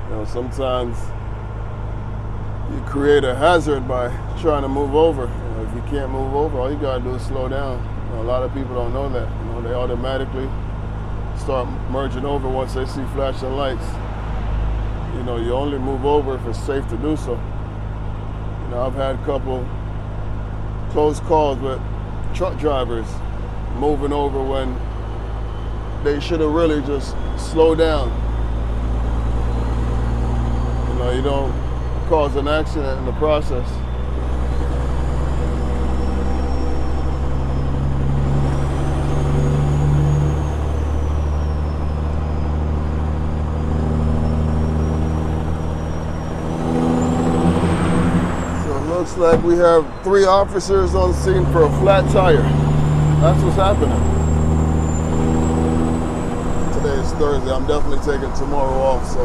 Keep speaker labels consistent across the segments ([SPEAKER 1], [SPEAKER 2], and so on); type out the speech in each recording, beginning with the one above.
[SPEAKER 1] You know, sometimes you create a hazard by trying to move over. You know, if you can't move over, all you gotta do is slow down. You know, a lot of people don't know that. You know, they automatically start merging over once they see flashing lights. You know, you only move over if it's safe to do so. You know, I've had a couple close calls with truck drivers moving over when they should have really just slowed down. You know, you don't cause an accident in the process. Looks like we have 3 officers on scene for a flat tire. That's what's happening. Today is Thursday. I'm definitely taking tomorrow off, so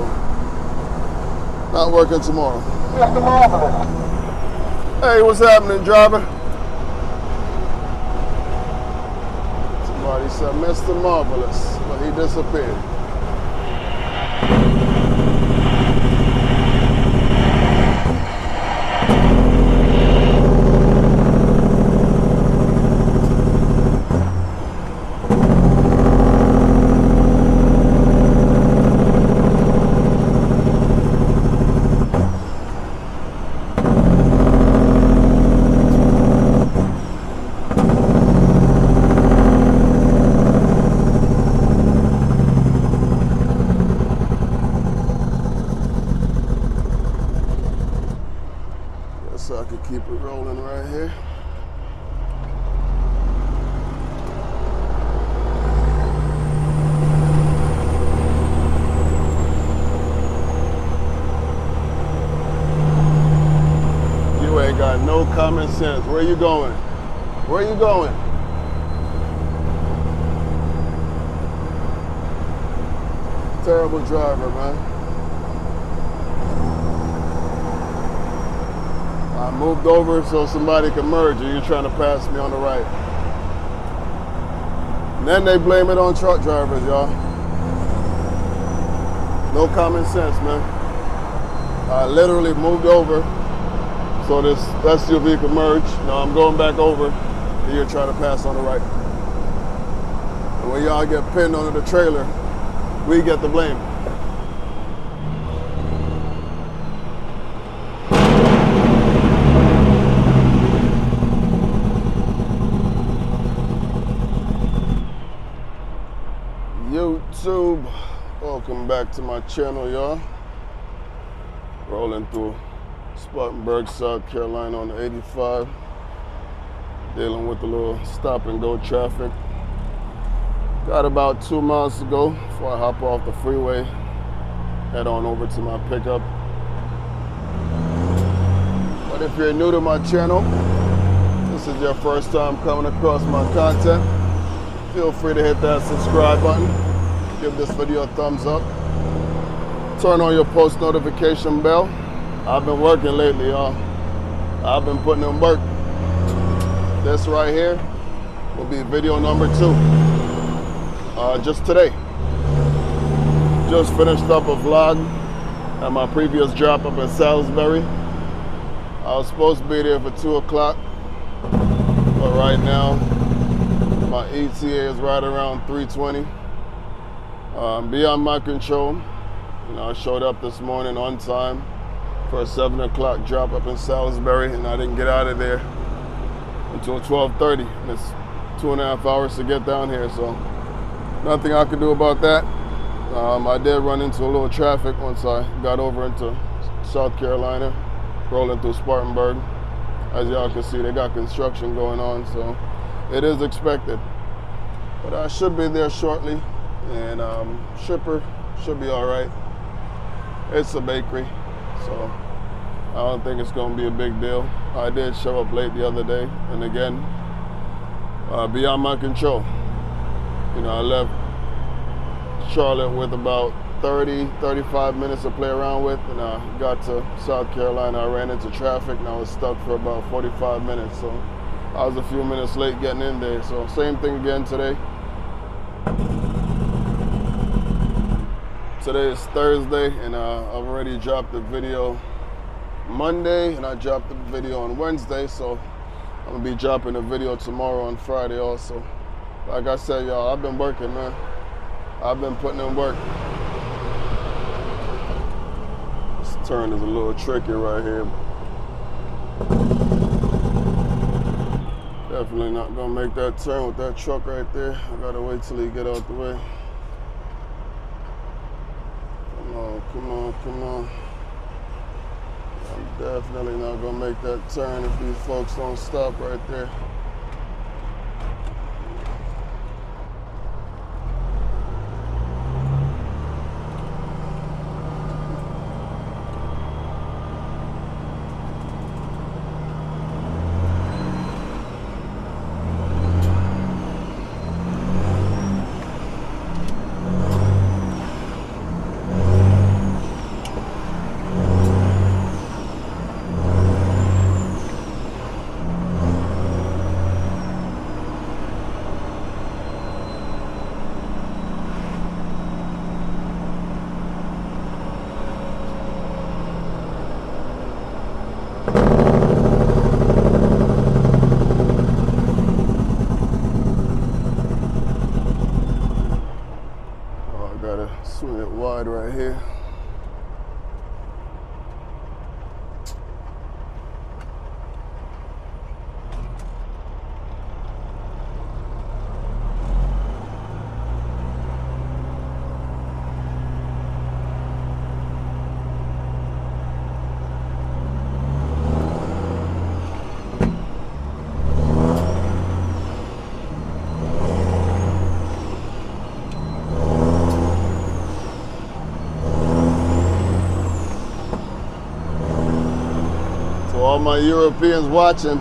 [SPEAKER 1] not working tomorrow.
[SPEAKER 2] Mr. Marvelous.
[SPEAKER 1] Hey, what's happening, driver? Somebody said Mr. Marvelous, but he disappeared. So I could keep it rolling right here. You ain't got no common sense. Where you going? Where you going? Terrible driver, man. I moved over so somebody could merge, and you're trying to pass me on the right. And then they blame it on truck drivers, y'all. No common sense, man. I literally moved over so this SUV could merge. Now I'm going back over, and you're trying to pass on the right. And when y'all get pinned under the trailer, we get the blame. YouTube, welcome back to my channel, y'all. Rolling through Spartanburg, South Carolina on the 85, dealing with a little stop and go traffic. Got about 2 miles to go before I hop off the freeway, head on over to my pickup. But if you're new to my channel, this is your first time coming across my content, feel free to hit that subscribe button. Give this video a thumbs up. Turn on your post notification bell. I've been working lately, y'all. I've been putting in work. This right here will be video number 2. Just today. Just finished up a vlog at my previous drop up in Salisbury. I was supposed to be there for 2 o'clock, but right now my ETA is right around 3:20. Beyond my control. You know, I showed up this morning on time for a 7 o'clock drop up in Salisbury, and I didn't get out of there until 12:30. It's 2.5 hours to get down here, so nothing I could do about that. I did run into a little traffic once I got over into South Carolina, rolling through Spartanburg. As y'all can see, they got construction going on, so it is expected. But I should be there shortly, and shipper should be all right. It's a bakery, so I don't think it's going to be a big deal. I did show up late the other day, and again, beyond my control. You know, I left Charlotte with about 35 minutes to play around with, and I got to South Carolina. I ran into traffic, and I was stuck for about 45 minutes, so I was a few minutes late getting in there. So same thing again today. Today is Thursday, and I've already dropped the video Monday, and I dropped the video on Wednesday, so I'm gonna be dropping a video tomorrow on Friday also. Like I said, y'all, I've been working, man. I've been putting in work. This turn is a little tricky right here. Definitely not gonna make that turn with that truck right there. I gotta wait till he get out the way. Come on. I'm definitely not gonna make that turn if these folks don't stop right there. Swing it wide right here. All my Europeans watching,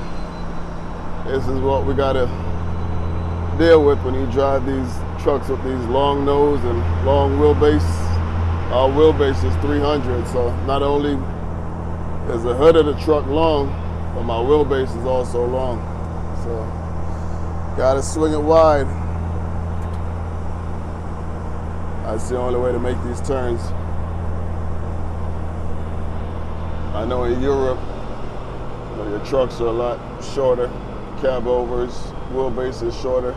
[SPEAKER 1] this is what we gotta deal with when you drive these trucks with these long nose and long wheelbase. Our wheelbase is 300, so not only is the hood of the truck long, but my wheelbase is also long. So gotta swing it wide. That's the only way to make these turns. I know in Europe, your trucks are a lot shorter, cab overs, wheelbase is shorter.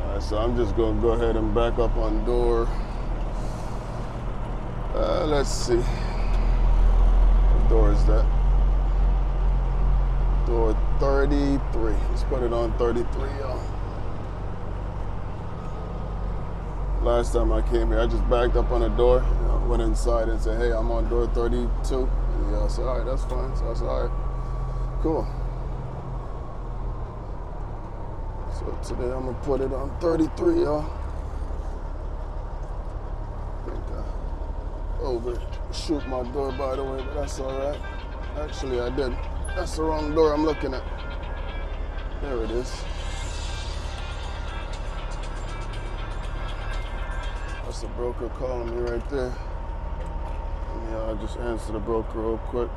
[SPEAKER 1] Alright, so I'm just gonna go ahead and back up on door. Let's see. What door is that? Door 33. Let's put it on 33, y'all. Last time I came here, I just backed up on a door, went inside and said, hey, I'm on door 32. And y'all said, all right, that's fine. So I said, all right, cool. So today I'm gonna put it on 33, y'all. I think I overshoot my door, by the way, but that's all right. Actually, I did. That's the wrong door I'm looking at. There it is. That's the broker calling me right there. Yeah, I'll just answer the broker real quick.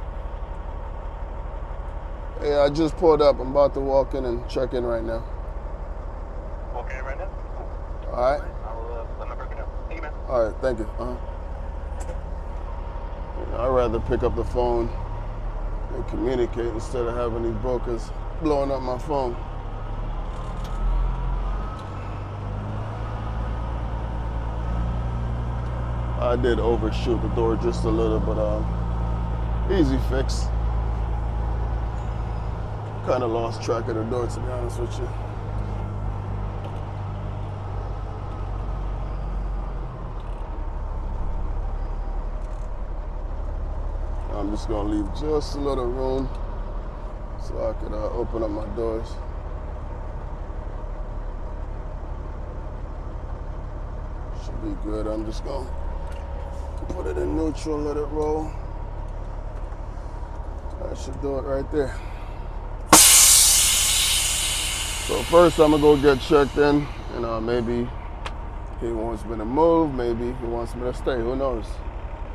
[SPEAKER 1] Hey, I just pulled up. I'm about to walk in and check in right now.
[SPEAKER 2] Okay, right now?
[SPEAKER 1] All right.
[SPEAKER 2] I'll let my broker know. Thank you, man.
[SPEAKER 1] All right, thank you. I'd rather pick up the phone and communicate instead of having these brokers blowing up my phone. I did overshoot the door just a little, but easy fix. Kind of lost track of the door, to be honest with you. I'm just gonna leave just a little room so I can open up my doors. Should be good. I'm just gonna put it in neutral, let it roll. That should do it right there. So first I'm gonna go get checked in, and maybe he wants me to move, maybe he wants me to stay, who knows?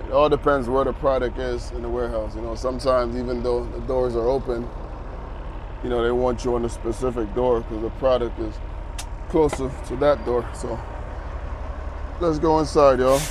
[SPEAKER 1] It all depends where the product is in the warehouse. You know, sometimes even though the doors are open, you know, they want you on a specific door because the product is closer to that door. So let's go inside, y'all.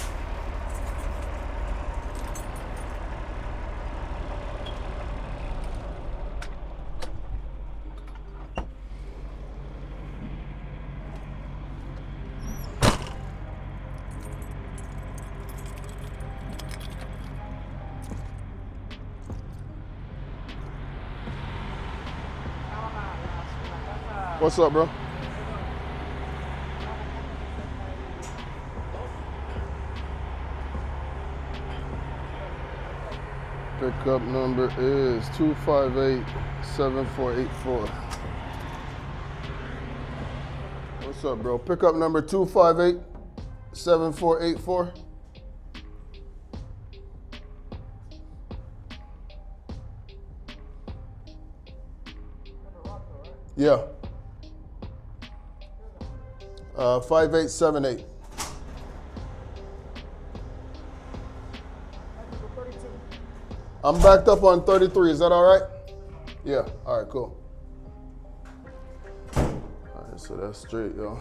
[SPEAKER 1] What's up, bro? Pickup number is 258-7484. What's up, bro? Pickup number 258-7484. Yeah. 5878. I'm backed up on 33. Is that all right? Yeah. All right, cool. All right, so that's straight, y'all.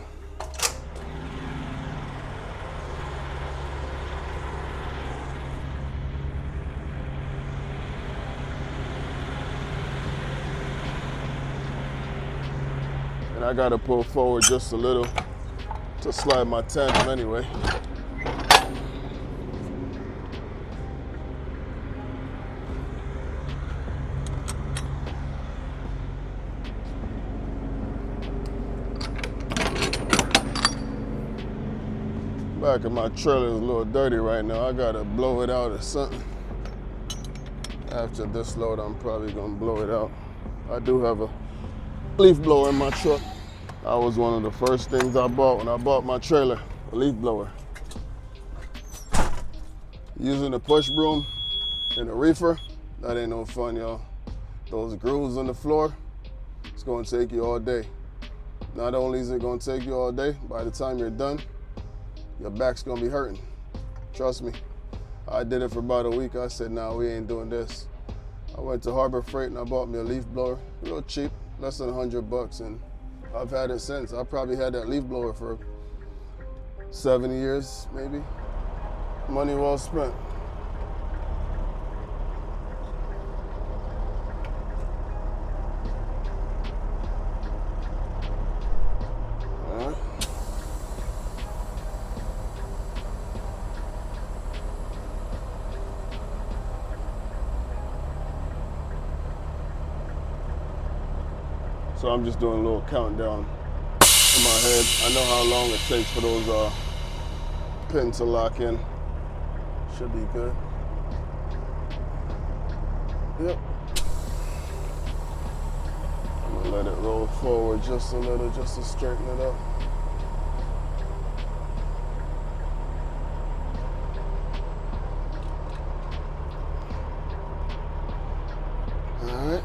[SPEAKER 1] And I gotta pull forward just a little to slide my tandem anyway. Back of my trailer is a little dirty right now. I gotta blow it out or something. After this load, I'm probably gonna blow it out. I do have a leaf blower in my truck. That was one of the first things I bought when I bought my trailer, a leaf blower. Using a push broom and a reefer, that ain't no fun, y'all. Those grooves on the floor, it's gonna take you all day. Not only is it gonna take you all day, by the time you're done, your back's gonna be hurting. Trust me. I did it for about a week. I said, nah, we ain't doing this. I went to Harbor Freight and I bought me a leaf blower, real cheap, less than $100, and I've had it since. I probably had that leaf blower for 7 years, maybe. Money well spent. All right. So I'm just doing a little countdown in my head. I know how long it takes for those pins to lock in. Should be good. Yep. I'm gonna let it roll forward just a little, just to straighten it up. All right.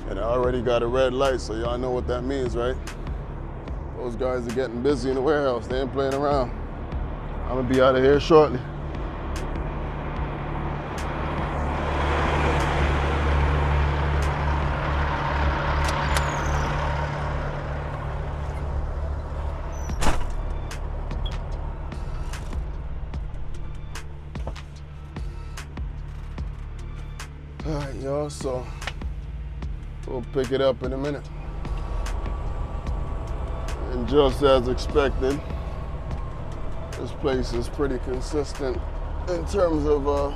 [SPEAKER 1] And I already got a red light, so y'all know what that means, right? Those guys are getting busy in the warehouse. They ain't playing around. I'm gonna be out of here shortly. All right, y'all, so we'll pick it up in a minute. And just as expected, this place is pretty consistent in terms of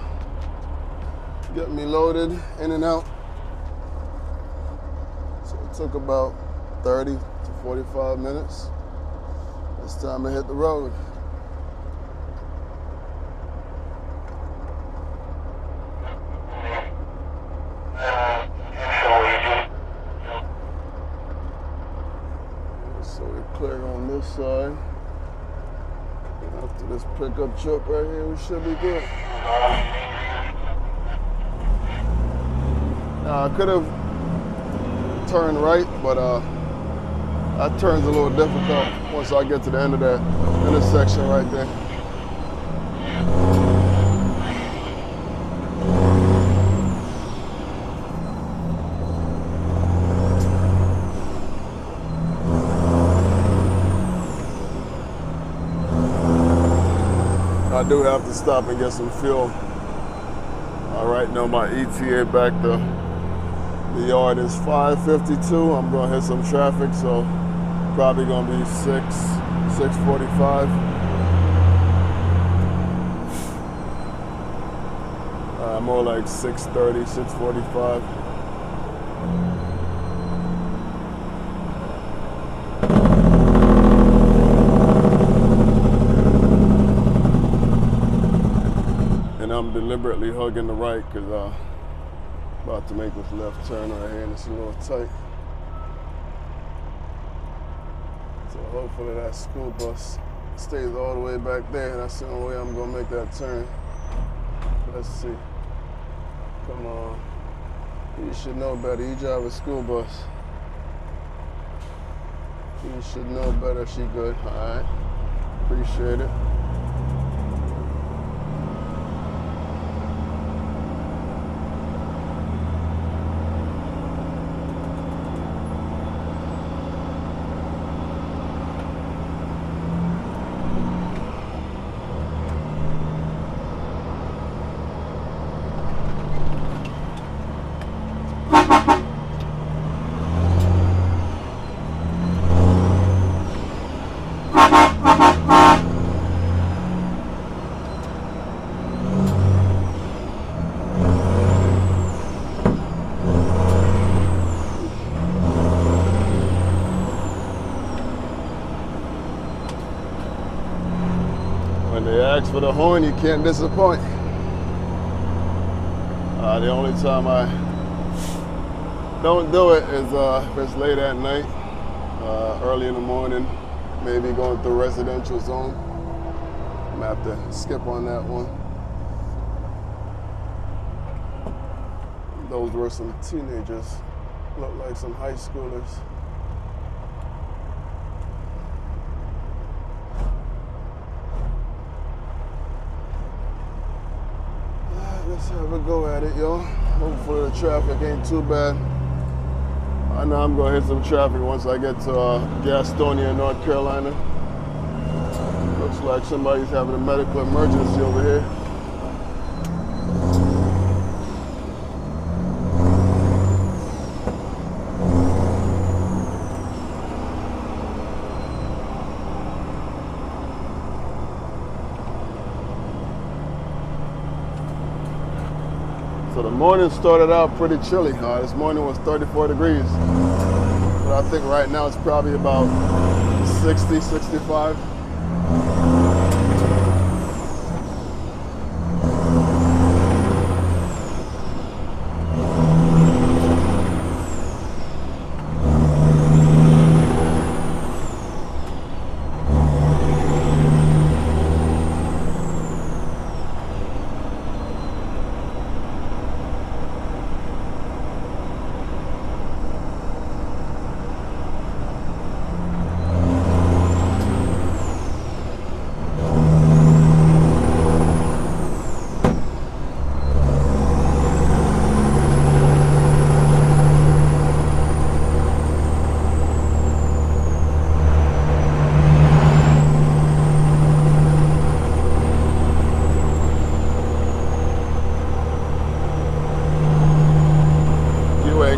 [SPEAKER 1] getting me loaded in and out. So it took about 30 to 45 minutes. It's time to hit the road. So we're clear on this side. And after this pickup truck right here, we should be good. Now I could have turned right, but that turn's a little difficult once I get to the end of that intersection right there. I do have to stop and get some fuel. All right, now my ETA back to the yard is 5:52. I'm gonna hit some traffic, so probably gonna be 6:45. More like 6:30, 6:45. And I'm deliberately hugging the right because about to make this left turn right here and it's a little tight. So hopefully that school bus stays all the way back there. That's the only way I'm gonna make that turn. Let's see. Come on. You should know better. You drive a school bus. You should know better. She good. All right. Appreciate it. When they ask for the horn, you can't disappoint. The only time I don't do it is if it's late at night, early in the morning, maybe going through residential zone. I'm gonna have to skip on that one. Those were some teenagers, look like some high schoolers. Let's have a go at it, y'all. Hopefully the traffic ain't too bad. I know I'm gonna hit some traffic once I get to Gastonia, North Carolina. Looks like somebody's having a medical emergency over here. So the morning started out pretty chilly. This morning was 34 degrees. But I think right now it's probably about 60, 65.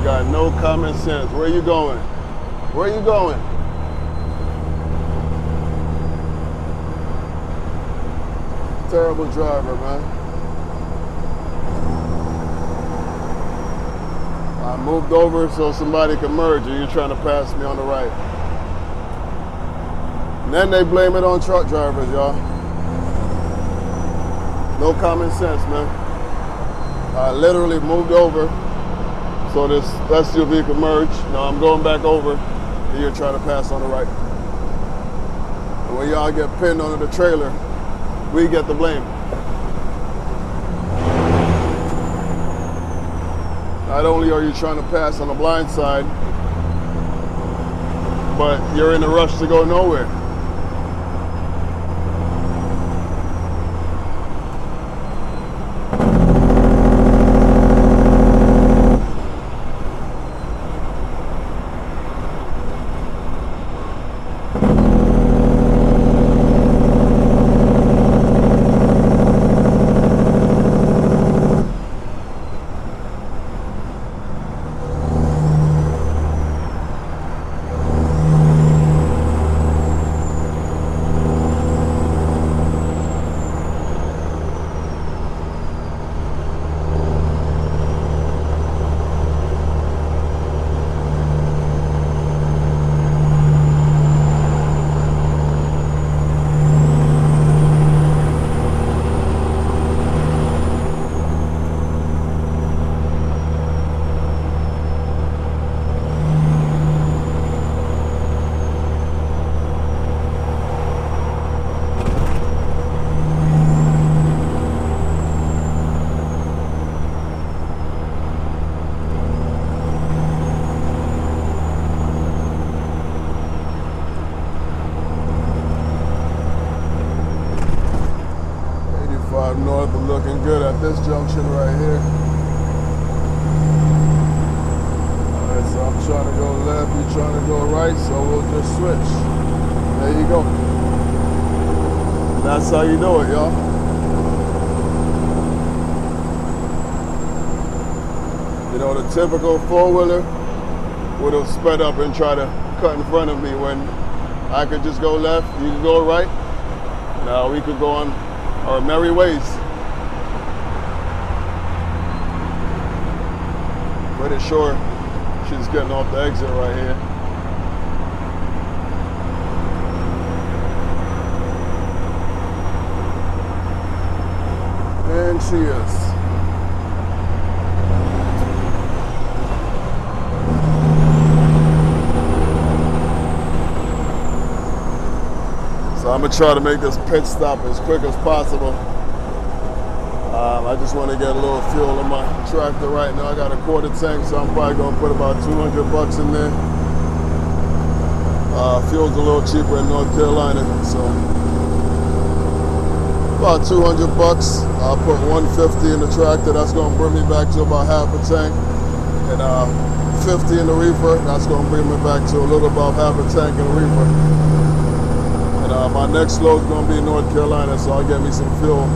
[SPEAKER 1] Got no common sense. Where you going? Where you going? Terrible driver, man. I moved over so somebody could merge and you're trying to pass me on the right. And then they blame it on truck drivers, y'all. No common sense, man. I literally moved over so this SUV could merge. Now I'm going back over and you're trying to pass on the right. And when y'all get pinned under the trailer, we get the blame. Not only are you trying to pass on the blind side, but you're in a rush to go nowhere. 85 north, I'm looking good at this junction right here. Alright, so I'm trying to go left, you're trying to go right, so we'll just switch. There you go. That's how you do it, y'all. You know, the typical four-wheeler would have sped up and tried to cut in front of me when I could just go left, you could go right. Now we could go on our merry ways. Pretty sure she's getting off the exit right here. And she is. So I'm gonna try to make this pit stop as quick as possible. I just want to get a little fuel in my tractor right now. I got a quarter tank, so I'm probably gonna put about 200 bucks in there. Fuel's a little cheaper in North Carolina, so about 200 bucks. I'll put 150 in the tractor. That's gonna bring me back to about half a tank, and 50 in the reefer. That's gonna bring me back to a little above half a tank in the reefer. My next load is going to be in North Carolina, so I'll get me some fuel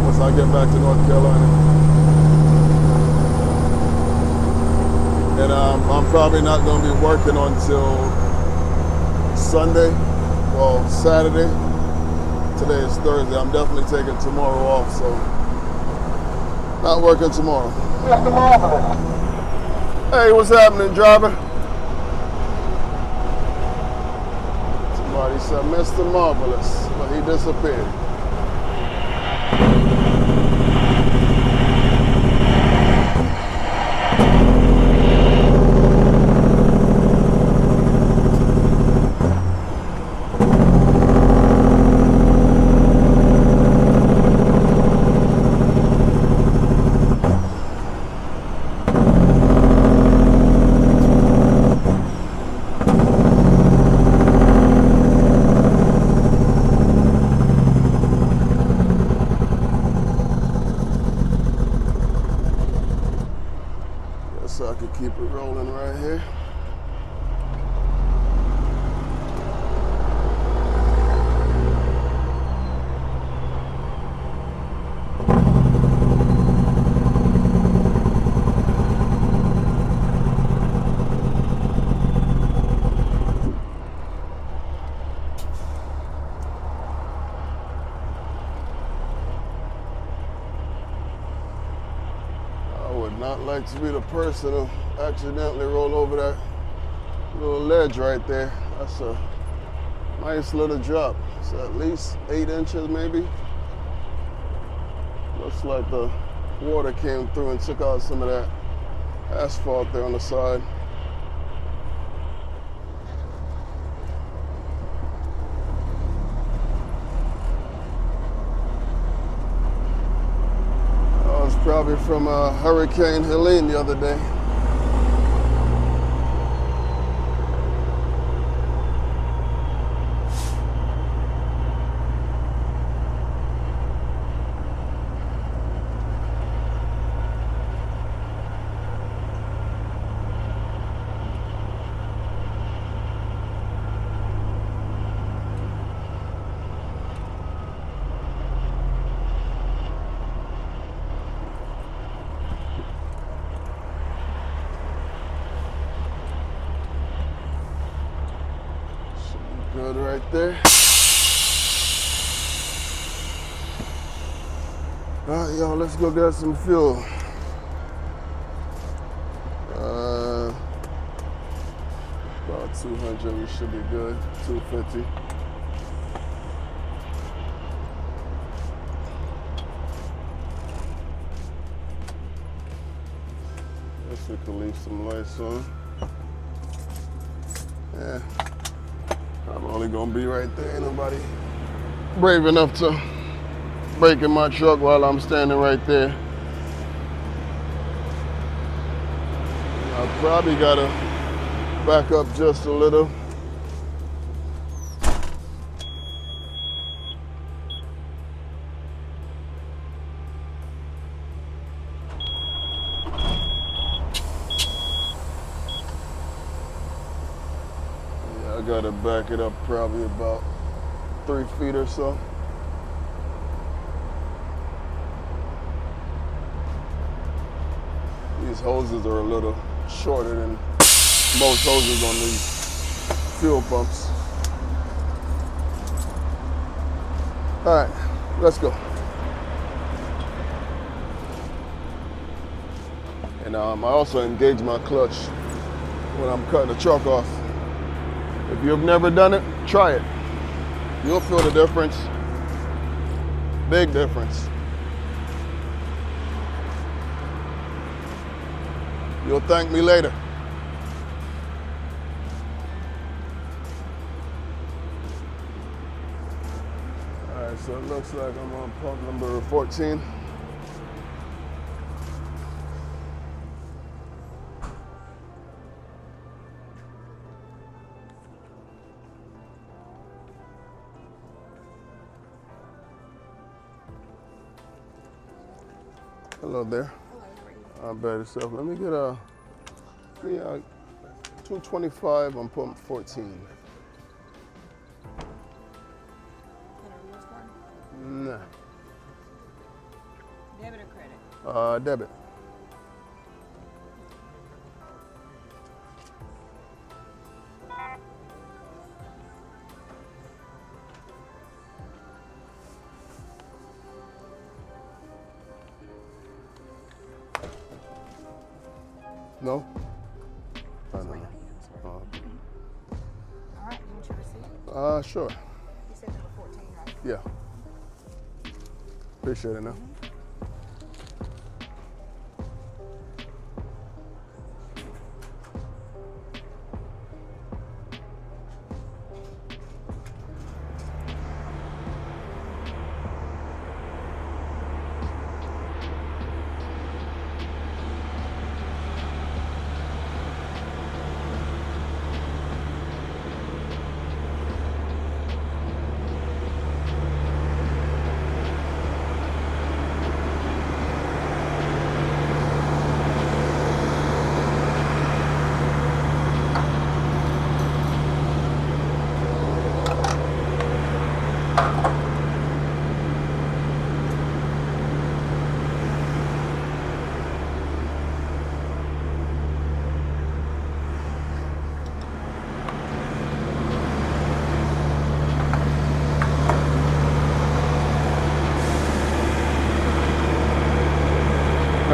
[SPEAKER 1] once I get back to North Carolina. And I'm probably not going to be working until Sunday, well, Saturday. Today is Thursday. I'm definitely taking tomorrow off, so not working tomorrow.
[SPEAKER 2] Mr. Marvelous.
[SPEAKER 1] Hey, what's happening, driver? He said, Mr. Marvelous, but he disappeared. So I could keep it rolling right here. not like to be the person who accidentally roll over that little ledge right there. That's a nice little drop. It's at least 8 inches maybe. Looks like the water came through and took out some of that asphalt there on the side. That was probably from Hurricane Helene the other day. Good right there. All right, y'all, let's go get some fuel. About 200, we should be good. 250. Guess we can leave some lights on. Yeah. I'm only gonna be right there. Ain't nobody brave enough to break in my truck while I'm standing right there. I probably gotta back up just a little. I gotta back it up probably about 3 feet or so. These hoses are a little shorter than most hoses on these fuel pumps. All right, let's go. And I also engage my clutch when I'm cutting the truck off. If you've never done it, try it. You'll feel the difference. Big difference. You'll thank me later. All right, so it looks like I'm on pump number 14. Hello there.
[SPEAKER 3] Hello, how are you?
[SPEAKER 1] I'm bad yourself. Let me get a 225 on pump 14.
[SPEAKER 3] Can I rewards card?
[SPEAKER 1] Nah.
[SPEAKER 3] Debit or credit?
[SPEAKER 1] Debit. No? I don't know.
[SPEAKER 3] All right, you want your receipt?
[SPEAKER 1] Sure.
[SPEAKER 3] You said number 14, right?
[SPEAKER 1] Yeah. Appreciate it now.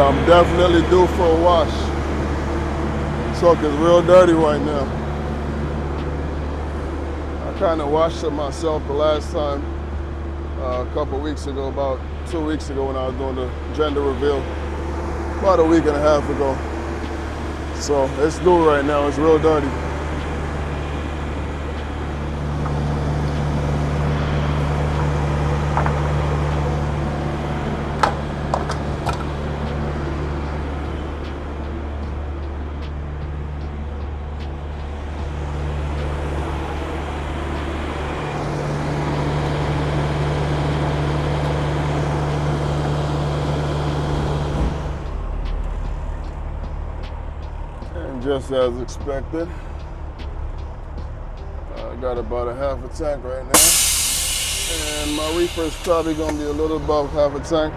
[SPEAKER 1] I'm definitely due for a wash. Truck is real dirty right now. I kind of washed it myself the last time, a couple weeks ago, about 2 weeks ago when I was doing the gender reveal, about a week and a half ago. So it's due right now, it's real dirty. Just as expected, I got about a half a tank right now, and my reefer is probably going to be a little above half a tank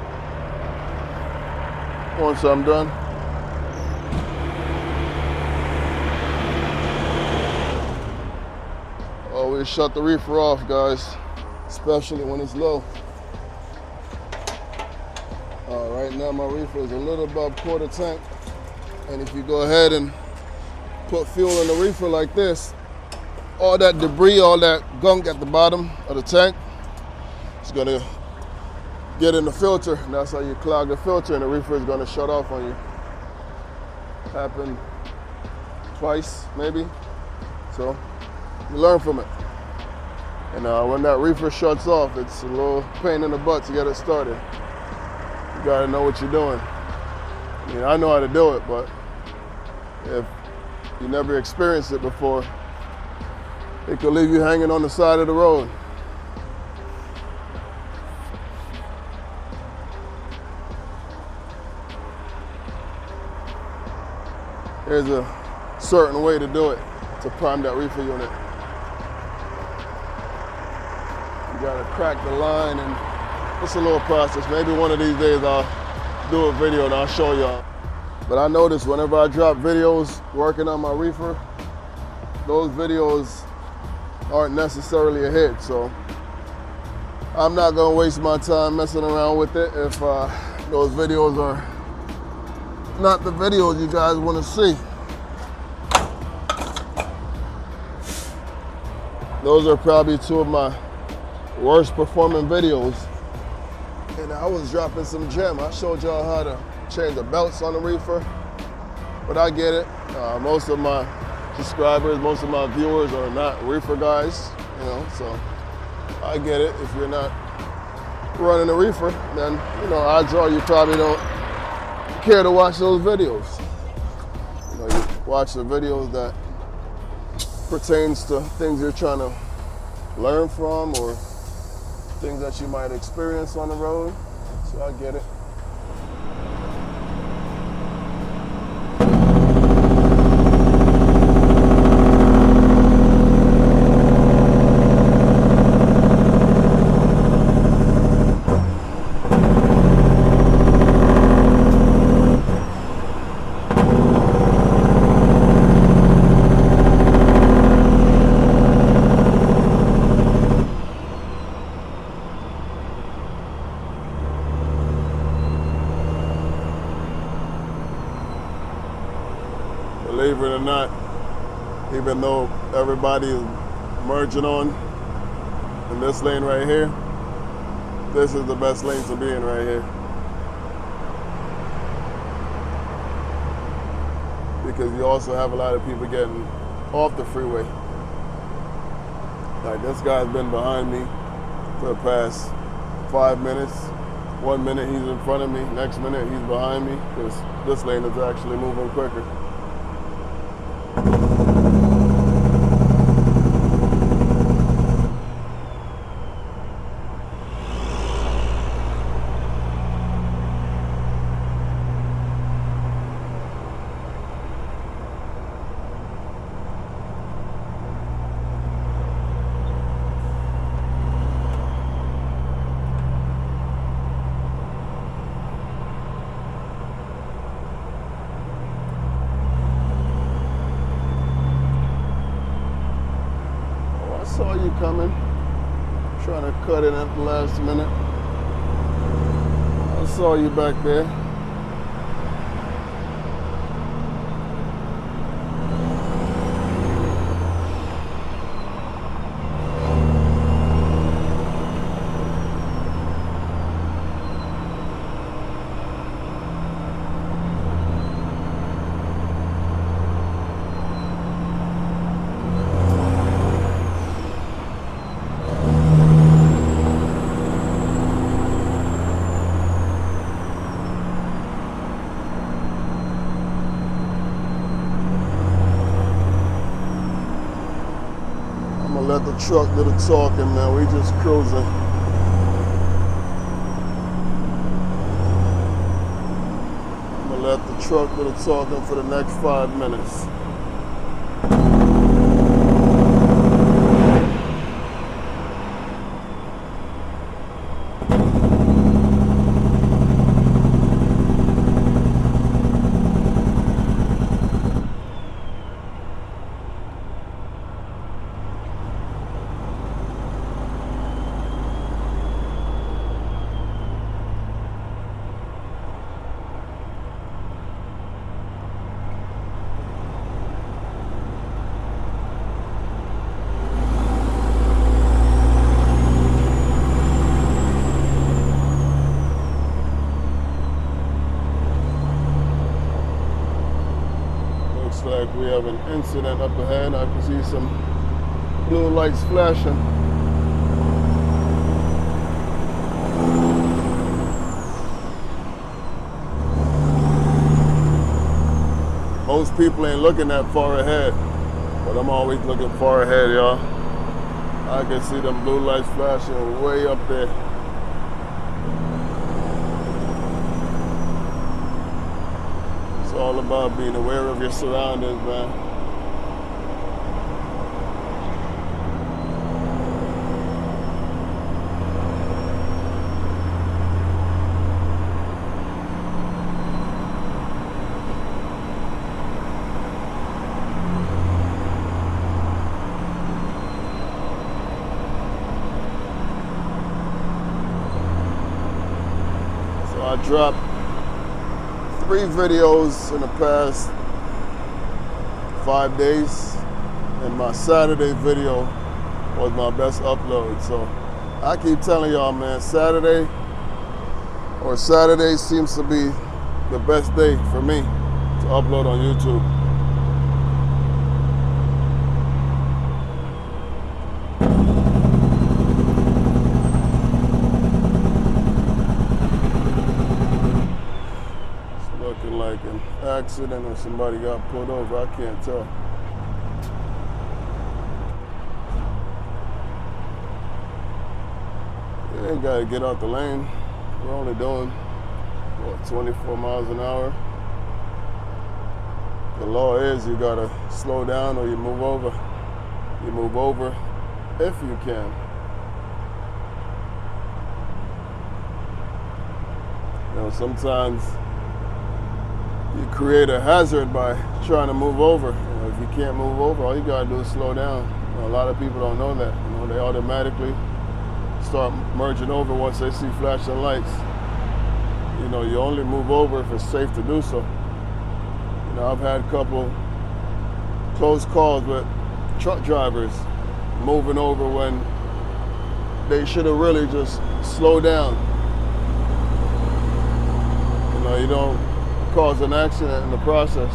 [SPEAKER 1] once I'm done. Always shut the reefer off, guys, especially when it's low. Right now my reefer is a little above quarter tank, and if you go ahead and put fuel in the reefer like this, all that debris, all that gunk at the bottom of the tank is going to get in the filter, and that's how you clog the filter, and the reefer is going to shut off on you. Happened twice, maybe. So you learn from it. And when that reefer shuts off, it's a little pain in the butt to get it started. You got to know what you're doing. I mean, I know how to do it, but if you never experienced it before, it could leave you hanging on the side of the road. There's a certain way to do it to prime that reefer unit. You gotta crack the line, and it's a little process. Maybe one of these days I'll do a video and I'll show y'all. But I notice whenever I drop videos working on my reefer, those videos aren't necessarily a hit. So I'm not gonna waste my time messing around with it if those videos are not the videos you guys wanna see. Those are probably two of my worst performing videos. And I was dropping some gem. I showed y'all how to change the belts on the reefer, but I get it. Most of my subscribers, most of my viewers are not reefer guys, you know, so I get it. If you're not running a reefer, then, you know, odds are you probably don't care to watch those videos. You know, you watch the videos that pertains to things you're trying to learn from or things that you might experience on the road, so I get it. Believe it or not, even though everybody is merging on in this lane right here, this is the best lane to be in right here. Because you also have a lot of people getting off the freeway. Like this guy's been behind me for the past 5 minutes. 1 minute he's in front of me, next minute he's behind me, because this lane is actually moving quicker. Saw you coming, trying to cut in at the last minute. I saw you back there. truck do the talking, man. We just cruising. I'm gonna let the truck do the talking for the next 5 minutes. Like we have an incident up ahead. I can see some blue lights flashing. Most people ain't looking that far ahead, but I'm always looking far ahead, y'all. I can see them blue lights flashing way up there. It's all about being aware of your surroundings, man. So I dropped 3 videos in the past 5 days, and my Saturday video was my best upload. So I keep telling y'all, man, Saturday seems to be the best day for me to upload on YouTube. Looking like an accident or somebody got pulled over. I can't tell. You ain't got to get out the lane. We're only doing, what, 24 miles an hour? The law is you got to slow down or you move over. You move over if you can. You know, sometimes you create a hazard by trying to move over. You know, if you can't move over, all you gotta do is slow down. You know, a lot of people don't know that. You know, they automatically start merging over once they see flashing lights. You know, you only move over if it's safe to do so. You know, I've had a couple close calls with truck drivers moving over when they should have really just slowed down. You know, you don't cause an accident in the process.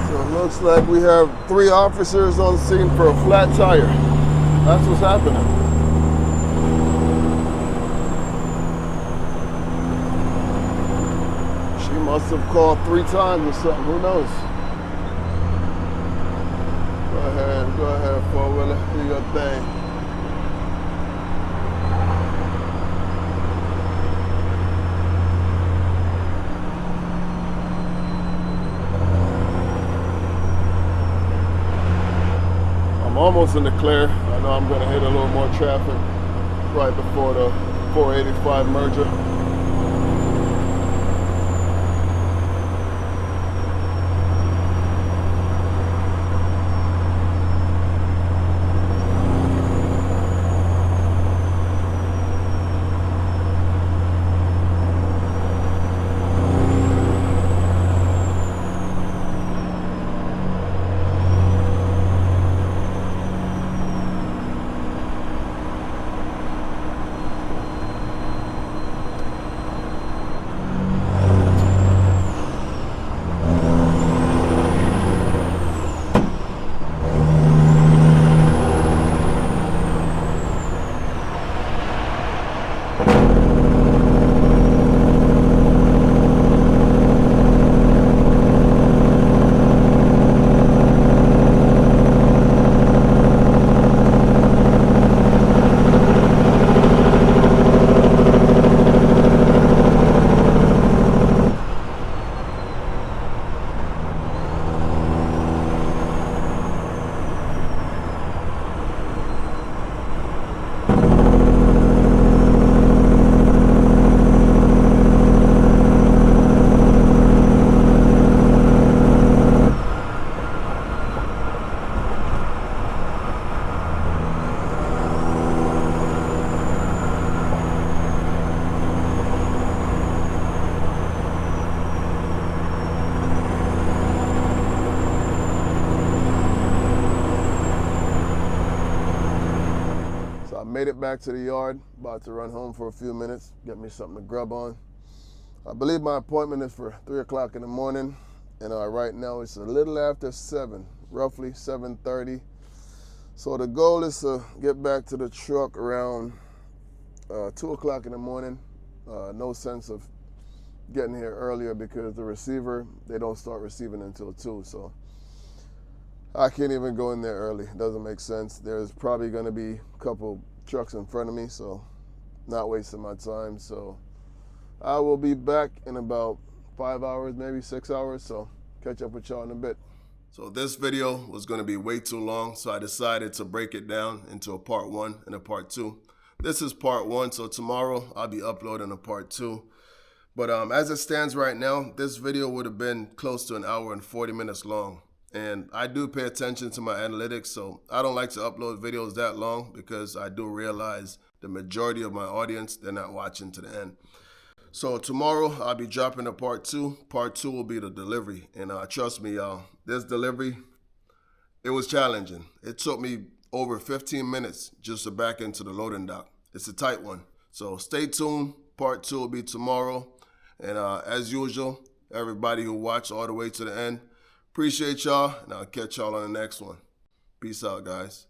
[SPEAKER 1] So it looks like we have 3 officers on scene for a flat tire. That's what's happening. Must have called 3 times or something, who knows? Go ahead, 4-wheeler, do your thing. I'm almost in the clear. I know I'm gonna hit a little more traffic right before the 485 merger. made it back to the yard. About to run home for a few minutes, get me something to grub on. I believe my appointment is for 3 o'clock in the morning, and right now it's a little after 7, roughly 7:30. So the goal is to get back to the truck around 2 o'clock in the morning. No sense of getting here earlier because the receiver, they don't start receiving until 2. So I can't even go in there early. It doesn't make sense. There's probably going to be a couple trucks in front of me, so not wasting my time. So I will be back in about 5 hours, maybe 6 hours. So catch up with y'all in a bit. So this video was going to be way too long, so I decided to break it down into a part 1 and a part 2. This is part 1, so tomorrow I'll be uploading a part 2. But as it stands right now, this video would have been close to 1 hour and 40 minutes long. And I do pay attention to my analytics, so I don't like to upload videos that long because I do realize the majority of my audience, they're not watching to the end. So tomorrow I'll be dropping a part 2. Part 2 will be the delivery. And trust me, y'all, this delivery, it was challenging. It took me over 15 minutes just to back into the loading dock. It's a tight one. So stay tuned. Part 2 will be tomorrow. And as usual, everybody who watched all the way to the end, appreciate y'all, and I'll catch y'all on the next one. Peace out, guys.